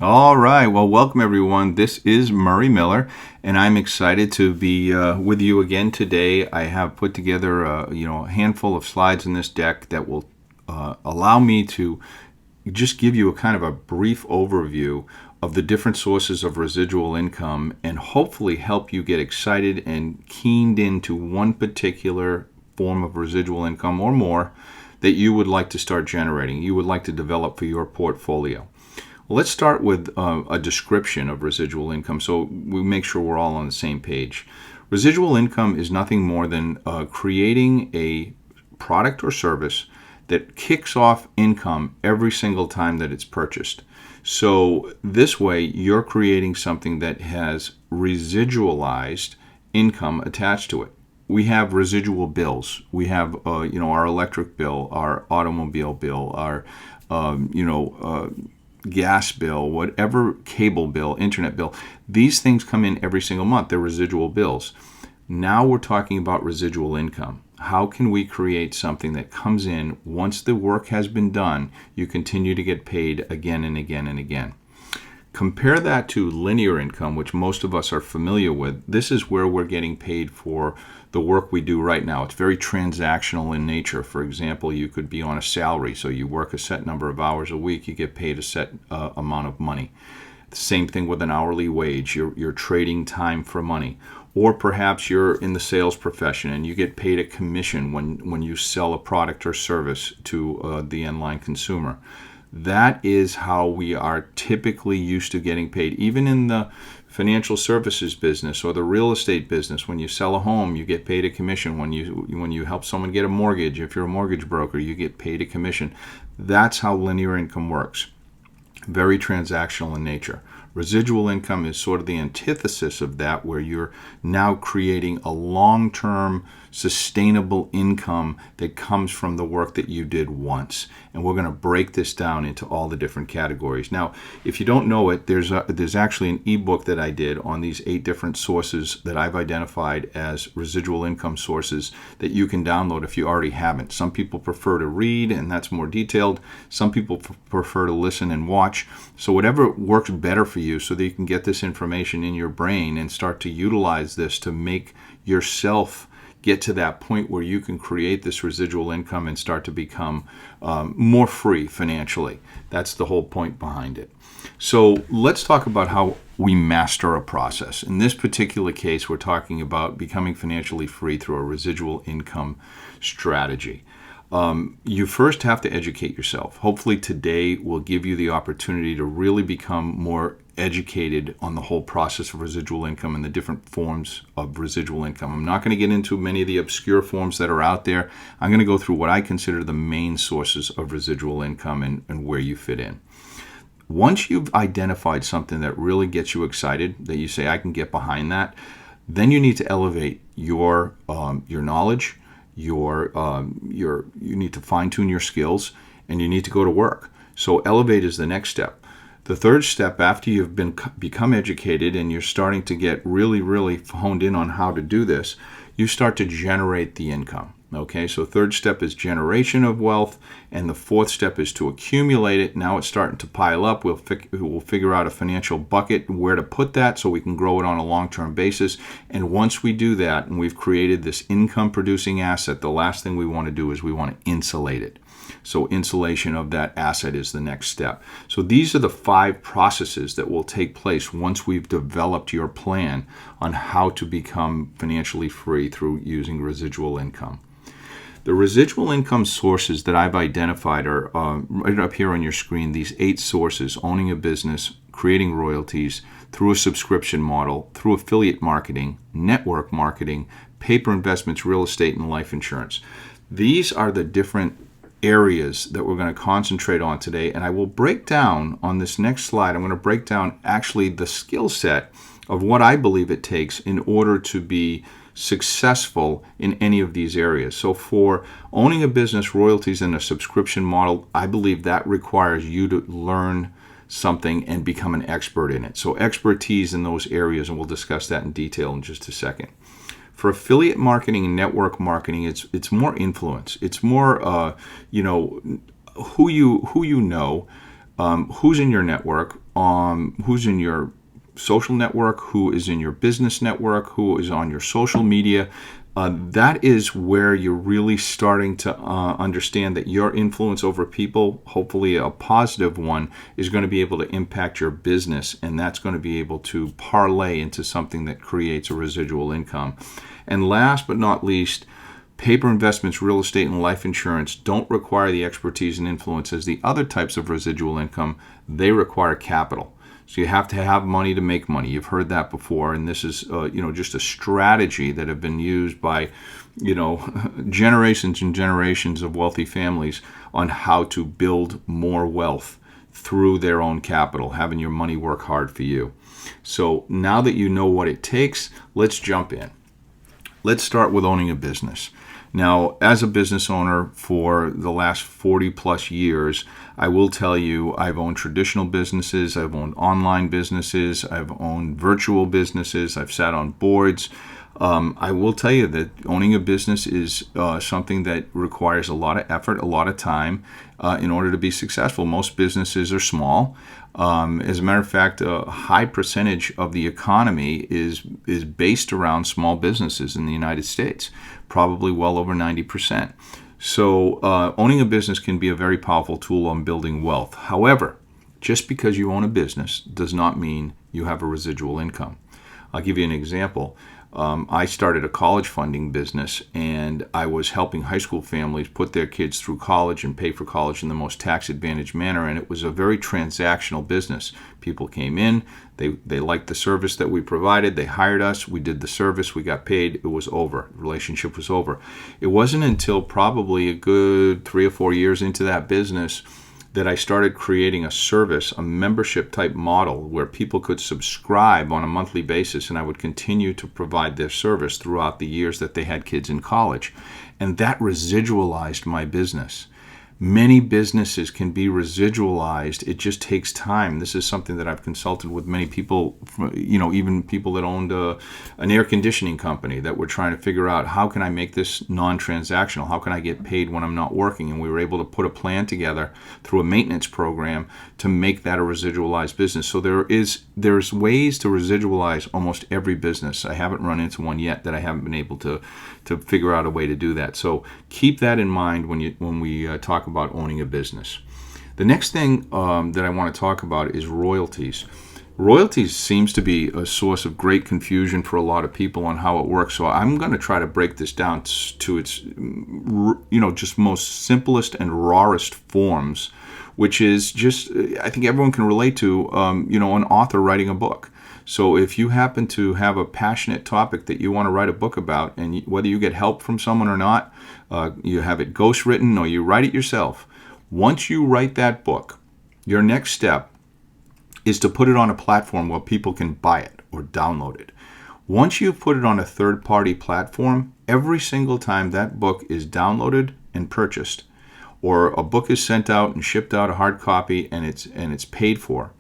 All right. Well, welcome everyone. This is Murray Miller, and I'm excited to be with you again today. I have put together a handful of slides in this deck that will allow me to just give you a kind of a brief overview of the different sources of residual income, and hopefully help you get excited and keened into one particular form of residual income or more that you would like to start generating, you would like to develop for your portfolio. Let's start with a description of residual income so we make sure we're all on the same page. Residual income is nothing more than creating a product or service that kicks off income every single time that it's purchased. So this way, you're creating something that has residualized income attached to it. We have residual bills. We have, our electric bill, our automobile bill, our, gas bill, whatever, cable bill, internet bill. These things come in every single month. They're residual bills. Now we're talking about residual income. How can we create something that comes in once the work has been done, you continue to get paid again and again and again? Compare that to linear income, which most of us are familiar with. This is where we're getting paid for the work we do right now. It's very transactional in nature. For example, you could be on a salary, so you work a set number of hours a week, you get paid a set amount of money. The same thing with an hourly wage. You're trading time for money. Or perhaps you're in the sales profession and you get paid a commission when you sell a product or service to the end-line consumer. That is how we are typically used to getting paid. Even in the financial services business or the real estate business, when you sell a home, you get paid a commission. When you help someone get a mortgage, if you're a mortgage broker, you get paid a commission. That's how linear income works. Very transactional in nature. Residual income is sort of the antithesis of that, where you're now creating a long-term sustainable income that comes from the work that you did once. And we're going to break this down into all the different categories. Now, if you don't know it, there's actually an ebook that I did on these 8 different sources that I've identified as residual income sources that you can download if you already haven't. Some people prefer to read, and that's more detailed. Some people prefer to listen and watch. So whatever works better for you, so that you can get this information in your brain and start to utilize this to make yourself get to that point where you can create this residual income and start to become more free financially. That's the whole point behind it. So let's talk about how we master a process. In this particular case, we're talking about becoming financially free through a residual income strategy. You first have to educate yourself. Hopefully today will give you the opportunity to really become more educated on the whole process of residual income and the different forms of residual income. I'm not going to get into many of the obscure forms that are out there. I'm going to go through what I consider the main sources of residual income and where you fit in. Once you've identified something that really gets you excited, that you say, I can get behind that, then you need to elevate your knowledge, you need to fine-tune your skills, and you need to go to work. So elevate is the next step. The third step, after you've become educated and you're starting to get really, really honed in on how to do this, you start to generate the income. Okay, so third step is generation of wealth, and the fourth step is to accumulate it. Now it's starting to pile up. We'll figure out a financial bucket, where to put that so we can grow it on a long-term basis. And once we do that and we've created this income-producing asset, the last thing we want to do is we want to insulate it. So insulation of that asset is the next step. So these are the 5 processes that will take place once we've developed your plan on how to become financially free through using residual income. The residual income sources that I've identified are right up here on your screen, these 8 sources: owning a business, creating royalties, through a subscription model, through affiliate marketing, network marketing, paper investments, real estate, and life insurance. These are the different areas that we're going to concentrate on today, and I will break down on this next slide. I'm going to break down actually the skill set of what I believe it takes in order to be successful in any of these areas. So for owning a business, royalties, and a subscription model, I believe that requires you to learn something and become an expert in it. So expertise in those areas, and we'll discuss that in detail in just a second. For affiliate marketing and network marketing, it's more influence. It's more who you know, who's in your network, who's in your social network, who is in your business network, who is on your social media. That is where you're really starting to understand that your influence over people, hopefully a positive one, is going to be able to impact your business, and that's going to be able to parlay into something that creates a residual income. And last but not least, paper investments, real estate, and life insurance don't require the expertise and influence as the other types of residual income. They require capital. So you have to have money to make money. You've heard that before, and this is just a strategy that have been used by generations and generations of wealthy families on how to build more wealth through their own capital, having your money work hard for you. So now that you know what it takes, let's jump in. Let's start with owning a business. Now, as a business owner for the last 40 plus years, I will tell you I've owned traditional businesses, I've owned online businesses, I've owned virtual businesses, I've sat on boards. I will tell you that owning a business is something that requires a lot of effort, a lot of time in order to be successful. Most businesses are small. As a matter of fact, a high percentage of the economy is based around small businesses in the United States, probably well over 90%. So owning a business can be a very powerful tool on building wealth. However, just because you own a business does not mean you have a residual income. I'll give you an example. I started a college funding business, and I was helping high school families put their kids through college and pay for college in the most tax-advantaged manner, and it was a very transactional business. People came in, they liked the service that we provided, they hired us, we did the service, we got paid, it was over. The relationship was over. It wasn't until probably a good 3 or 4 years into that business that I started creating a service, a membership type model where people could subscribe on a monthly basis, and I would continue to provide their service throughout the years that they had kids in college. And that residualized my business. Many businesses can be residualized. It just takes time. This is something that I've consulted with many people, even people that owned an air conditioning company that were trying to figure out, how can I make this non-transactional? How can I get paid when I'm not working? And we were able to put a plan together through a maintenance program to make that a residualized business. So there's ways to residualize almost every business. I haven't run into one yet that I haven't been able to figure out a way to do that. So keep that in mind when we talk about owning a business. The next thing that I want to talk about is royalties. Royalties seems to be a source of great confusion for a lot of people on how it works. So I'm going to try to break this down to its, just most simplest and rawest forms, which is just, I think everyone can relate to, an author writing a book. So if you happen to have a passionate topic that you want to write a book about, and whether you get help from someone or not, you have it ghostwritten or you write it yourself, once you write that book, your next step is to put it on a platform where people can buy it or download it. Once you've put it on a third-party platform, every single time that book is downloaded and purchased, or a book is sent out and shipped out, a hard copy, and it's paid for,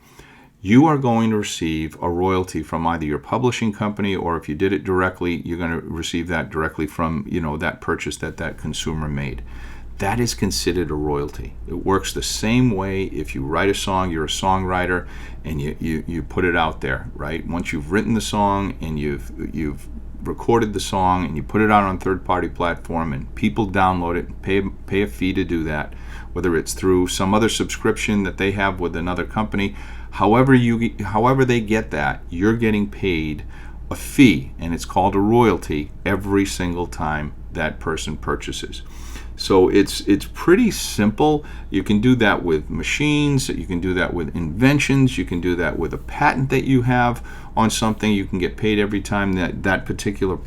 you are going to receive a royalty from either your publishing company, or if you did it directly, you're going to receive that directly from that purchase that consumer made. That is considered a royalty. It works the same way if you write a song, you're a songwriter, and you put it out there, right? Once you've written the song and you've recorded the song and you put it out on a third-party platform and people download it and pay a fee to do that, whether it's through some other subscription that they have with another company, however they get that, you're getting paid a fee, and it's called a royalty every single time that person purchases. So it's pretty simple. You can do that with machines, you can do that with inventions, you can do that with a patent that you have on something. You can get paid every time that particular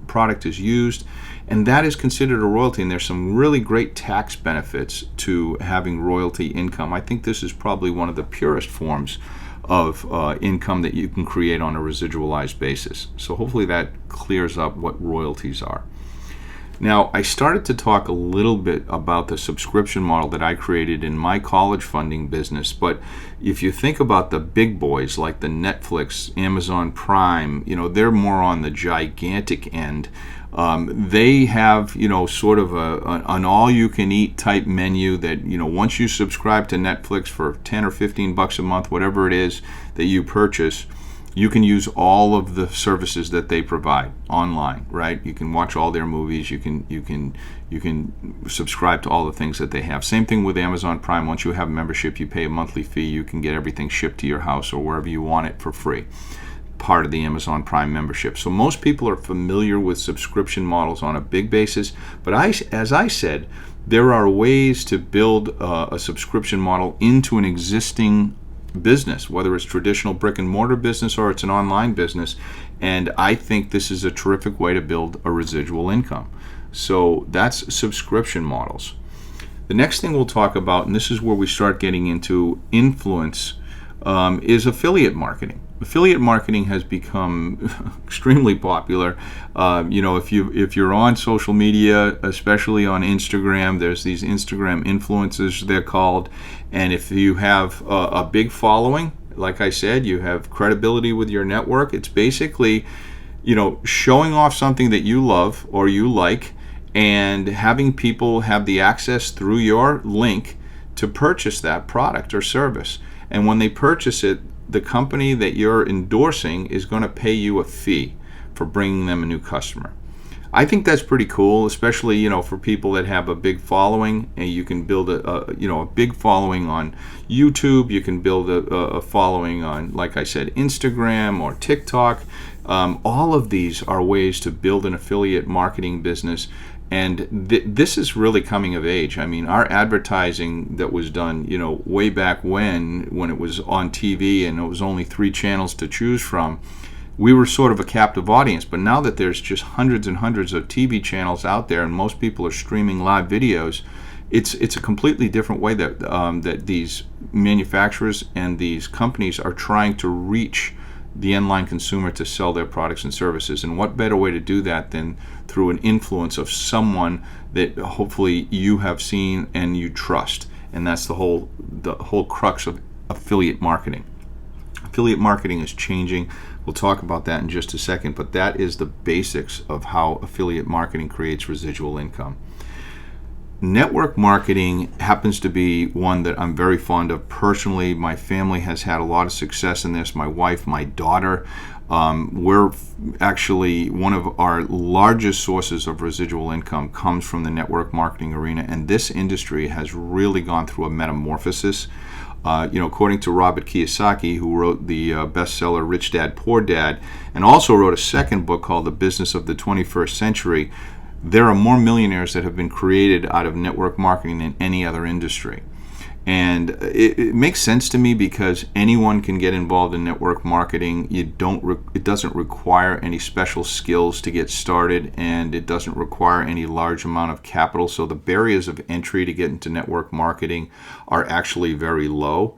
product is used, and that is considered a royalty. And there's some really great tax benefits to having royalty income. I think this is probably one of the purest forms of income that you can create on a residualized basis. So hopefully that clears up what royalties are. Now, I started to talk a little bit about the subscription model that I created in my college funding business, but if you think about the big boys like the Netflix, Amazon Prime, they're more on the gigantic end. They have, sort of an all-you-can-eat type menu that, once you subscribe to Netflix for 10 or 15 bucks a month, whatever it is that you purchase, you can use all of the services that they provide online, right? You can watch all their movies. You can subscribe to all the things that they have. Same thing with Amazon Prime. Once you have a membership, you pay a monthly fee. You can get everything shipped to your house or wherever you want it for free. Part of the Amazon Prime membership. So most people are familiar with subscription models on a big basis. But as I said, there are ways to build a subscription model into an existing business, whether it's traditional brick and mortar business or it's an online business. And I think this is a terrific way to build a residual income. So that's subscription models. The next thing we'll talk about, and this is where we start getting into influence, is affiliate marketing. Affiliate marketing has become extremely popular. If you're on social media, especially on Instagram, there's these Instagram influencers, they're called, and if you have a big following, like I said, you have credibility with your network. It's basically, showing off something that you love or you like, and having people have the access through your link to purchase that product or service. And when they purchase it, the company that you're endorsing is going to pay you a fee for bringing them a new customer. I think that's pretty cool, especially for people that have a big following, and you can build a big following on YouTube. You can build a following on, like I said, Instagram or TikTok. All of these are ways to build an affiliate marketing business. And this is really coming of age. I mean, our advertising that was done, way back when it was on TV and it was only 3 channels to choose from, we were sort of a captive audience. But now that there's just hundreds and hundreds of TV channels out there and most people are streaming live videos, it's a completely different way that that these manufacturers and these companies are trying to reach the end-line consumer to sell their products and services. And what better way to do that than through an influence of someone that hopefully you have seen and you trust. And that's the whole crux of affiliate marketing. Affiliate marketing is changing. We'll talk about that in just a second, but that is the basics of how affiliate marketing creates residual income. Network marketing happens to be one that I'm very fond of personally. My family has had a lot of success in this. My wife, my daughter. We're actually, one of our largest sources of residual income comes from the network marketing arena, and this industry has really gone through a metamorphosis. According to Robert Kiyosaki, who wrote the bestseller Rich Dad, Poor Dad, and also wrote a second book called The Business of the 21st Century, there are more millionaires that have been created out of network marketing than any other industry. And it makes sense to me because anyone can get involved in network marketing. It doesn't require any special skills to get started, and it doesn't require any large amount of capital. So the barriers of entry to get into network marketing are actually very low.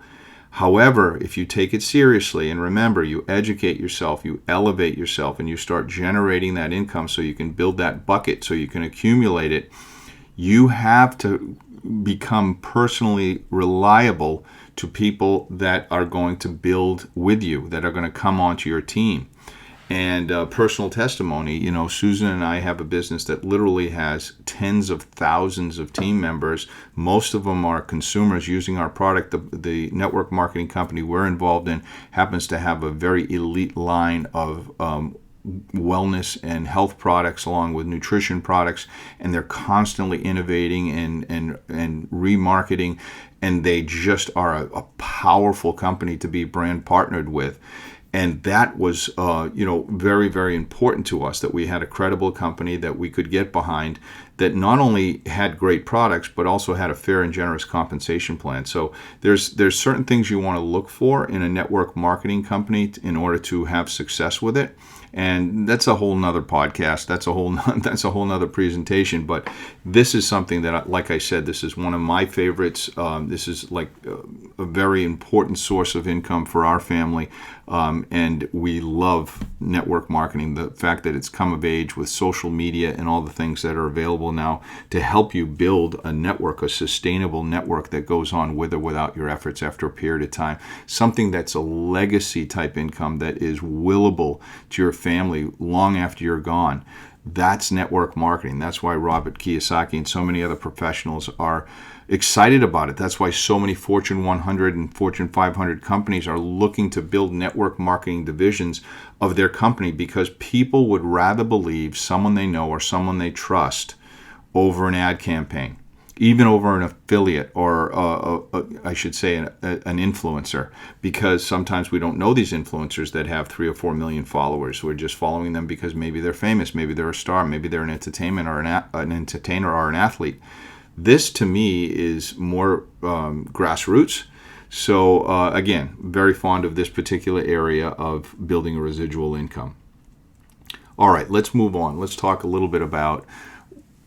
However, if you take it seriously, and remember, you educate yourself, you elevate yourself, and you start generating that income so you can build that bucket, so you can accumulate it, you have to become personally reliable to people that are going to build with you, that are going to come onto your team. And personal testimony, Susan and I have a business that literally has tens of thousands of team members. Most of them are consumers using our product. The network marketing company we're involved in happens to have a very elite line of wellness and health products along with nutrition products, and they're constantly innovating and remarketing, and they just are a powerful company to be brand partnered with. And that was, very, very important to us, that we had a credible company that we could get behind that not only had great products, but also had a fair and generous compensation plan. So there's certain things you want to look for in a network marketing company in order to have success with it. And that's a whole nother podcast. That's a whole nother presentation. But this is something that, like I said, this is one of my favorites. This is like a very important source of income for our family. And we love network marketing. The fact that it's come of age with social media and all the things that are available now to help you build a network, a sustainable network that goes on with or without your efforts after a period of time. Something that's a legacy type income that is willable to your family long after you're gone. That's network marketing. That's why Robert Kiyosaki and so many other professionals are excited about it. That's why so many Fortune 100 and Fortune 500 companies are looking to build network marketing divisions of their company, because people would rather believe someone they know or someone they trust over an ad campaign, even over an affiliate, or I should say an influencer, because sometimes we don't know these influencers that have 3 or 4 million followers. We're just following them because maybe they're famous, maybe they're a star, maybe they're an entertainment or an entertainer or an athlete. This to me is more grassroots. So again, very fond of this particular area of building a residual income. All right, let's move on. Let's talk a little bit about,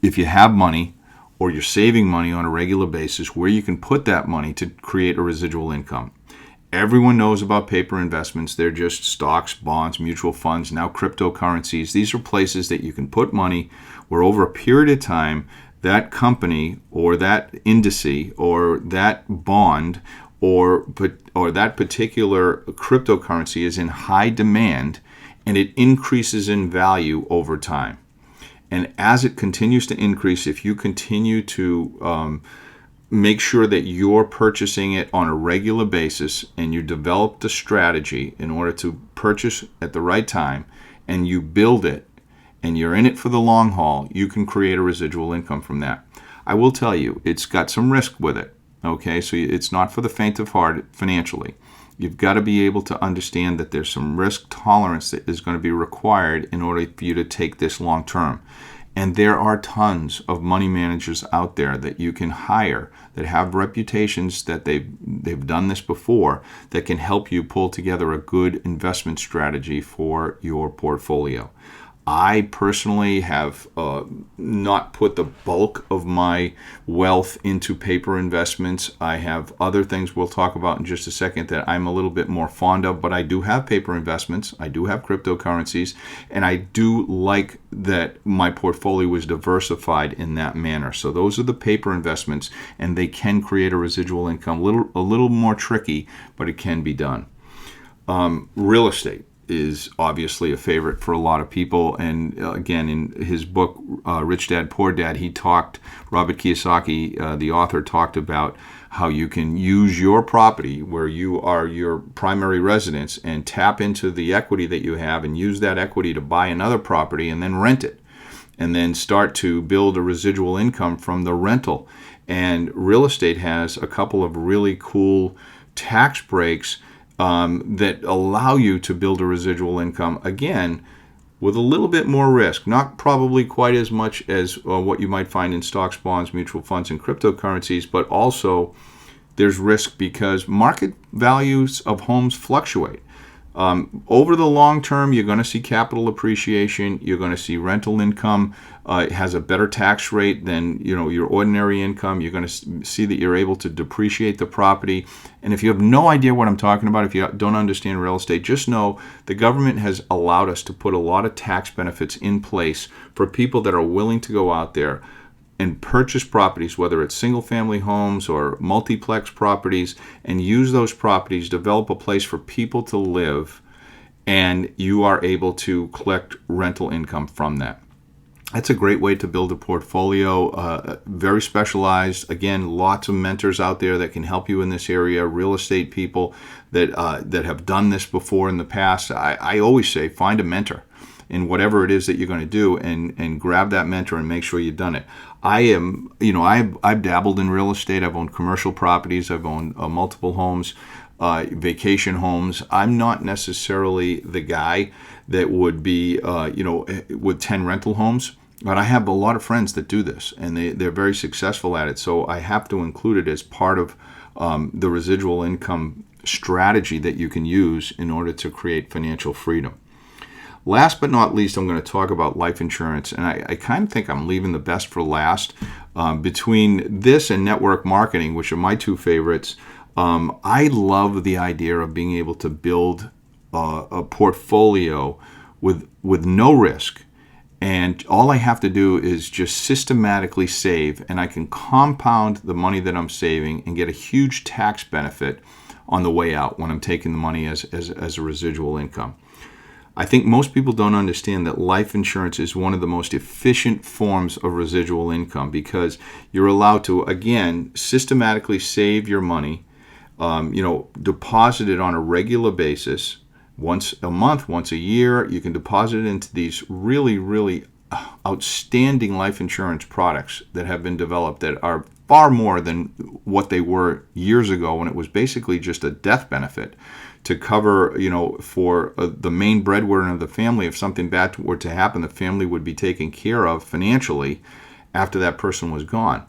if you have money or you're saving money on a regular basis, where you can put that money to create a residual income. Everyone knows about paper investments. They're just stocks, bonds, mutual funds, now cryptocurrencies. These are places that you can put money where over a period of time, that company or that indice or that bond or that particular cryptocurrency is in high demand, and it increases in value over time. And as it continues to increase, if you continue to make sure that you're purchasing it on a regular basis, and you develop the strategy in order to purchase at the right time, and you build it, and you're in it for the long haul, you can create a residual income from that. I will tell you, it's got some risk with it. Okay, so it's not for the faint of heart financially. You've got to be able to understand that there's some risk tolerance that is going to be required in order for you to take this long term. And there are tons of money managers out there that you can hire that have reputations that they've done this before, that can help you pull together a good investment strategy for your portfolio. I personally have not put the bulk of my wealth into paper investments. I have other things we'll talk about in just a second that I'm a little bit more fond of, but I do have paper investments. I do have cryptocurrencies, and I do like that my portfolio is diversified in that manner. So those are the paper investments, and they can create a residual income. A little more tricky, but it can be done. Real estate is obviously a favorite for a lot of people. And again, in his book, Rich Dad, Poor Dad, Robert Kiyosaki, the author, talked about how you can use your property where you are your primary residence and tap into the equity that you have and use that equity to buy another property and then rent it, and then start to build a residual income from the rental. And real estate has a couple of really cool tax breaks that allow you to build a residual income, again, with a little bit more risk. Not probably quite as much as what you might find in stocks, bonds, mutual funds, and cryptocurrencies, but also there's risk because market values of homes fluctuate. Over the long term, you're going to see capital appreciation. You're going to see rental income. It has a better tax rate than your ordinary income. You're going to see that you're able to depreciate the property. And if you have no idea what I'm talking about, if you don't understand real estate, just know the government has allowed us to put a lot of tax benefits in place for people that are willing to go out there and purchase properties, whether it's single-family homes or multiplex properties, and use those properties, develop a place for people to live, and you are able to collect rental income from that. That's a great way to build a portfolio, very specialized. Again, lots of mentors out there that can help you in this area, real estate people that have done this before in the past. I always say, find a mentor in whatever it is that you're going to do, and grab that mentor and make sure you've done it. I've dabbled in real estate. I've owned commercial properties. I've owned multiple homes, vacation homes. I'm not necessarily the guy that would be, with 10 rental homes, but I have a lot of friends that do this, and they're very successful at it. So I have to include it as part of the residual income strategy that you can use in order to create financial freedom. Last but not least, I'm going to talk about life insurance, and I kind of think I'm leaving the best for last. Between this and network marketing, which are my two favorites, I love the idea of being able to build a portfolio with no risk, and all I have to do is just systematically save, and I can compound the money that I'm saving and get a huge tax benefit on the way out when I'm taking the money as a residual income. I think most people don't understand that life insurance is one of the most efficient forms of residual income because you're allowed to, again, systematically save your money, deposit it on a regular basis, once a month, once a year. You can deposit it into these really, really outstanding life insurance products that have been developed that are far more than what they were years ago when it was basically just a death benefit to cover, for the main breadwinner of the family. If something bad were to happen, the family would be taken care of financially after that person was gone.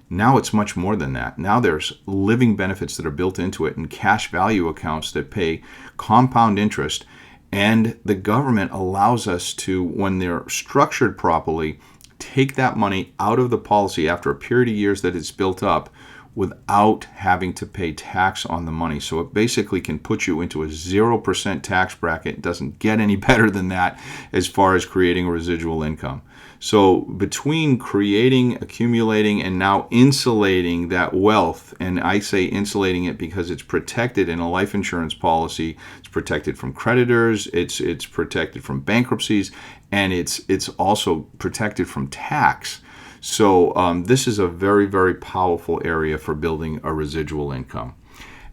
Now it's much more than that. Now there's living benefits that are built into it and cash value accounts that pay compound interest. And the government allows us to, when they're structured properly, take that money out of the policy after a period of years that it's built up without having to pay tax on the money. So it basically can put you into a 0% tax bracket. It doesn't get any better than that as far as creating a residual income. So between creating, accumulating, and now insulating that wealth, and I say insulating it because it's protected in a life insurance policy, it's protected from creditors, it's protected from bankruptcies, and it's also protected from tax. So this is a very, very powerful area for building a residual income.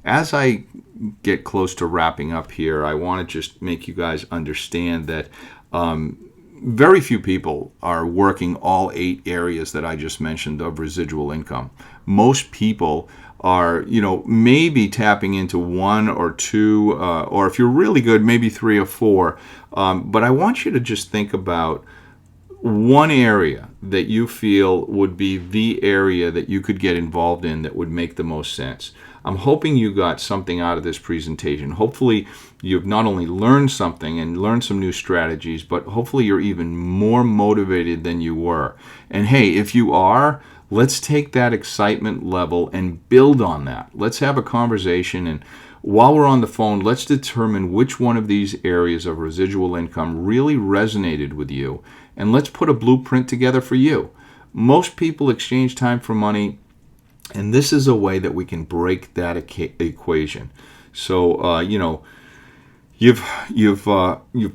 As I get close to wrapping up here, I want to just make you guys understand that very few people are working all 8 areas that I just mentioned of residual income. Most people are, maybe tapping into 1 or 2, or if you're really good, maybe 3 or 4. But I want you to just think about one area that you feel would be the area that you could get involved in that would make the most sense. I'm hoping you got something out of this presentation. Hopefully you've not only learned something and learned some new strategies, but hopefully you're even more motivated than you were. And hey, if you are, let's take that excitement level and build on that. Let's have a conversation, and while we're on the phone, let's determine which one of these areas of residual income really resonated with you, and let's put a blueprint together for you. Most people exchange time for money, and this is a way that we can break that equation. So, you've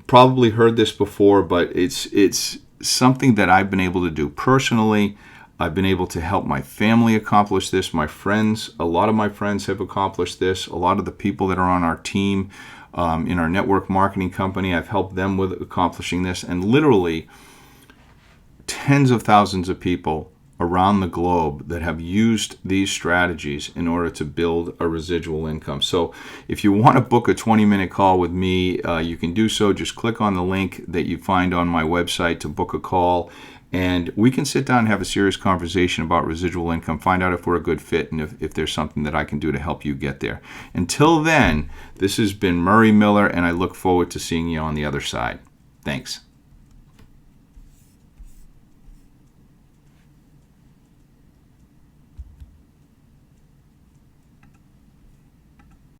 probably heard this before, but it's something that I've been able to do personally. I've been able to help my family accomplish this. My friends, a lot of my friends have accomplished this. A lot of the people that are on our team in our network marketing company, I've helped them with accomplishing this. And literally tens of thousands of people around the globe that have used these strategies in order to build a residual income. So if you want to book a 20-minute call with me, you can do so. Just click on the link that you find on my website to book a call, and we can sit down and have a serious conversation about residual income, find out if we're a good fit and if there's something that I can do to help you get there. Until then, this has been Murray Miller, and I look forward to seeing you on the other side. Thanks.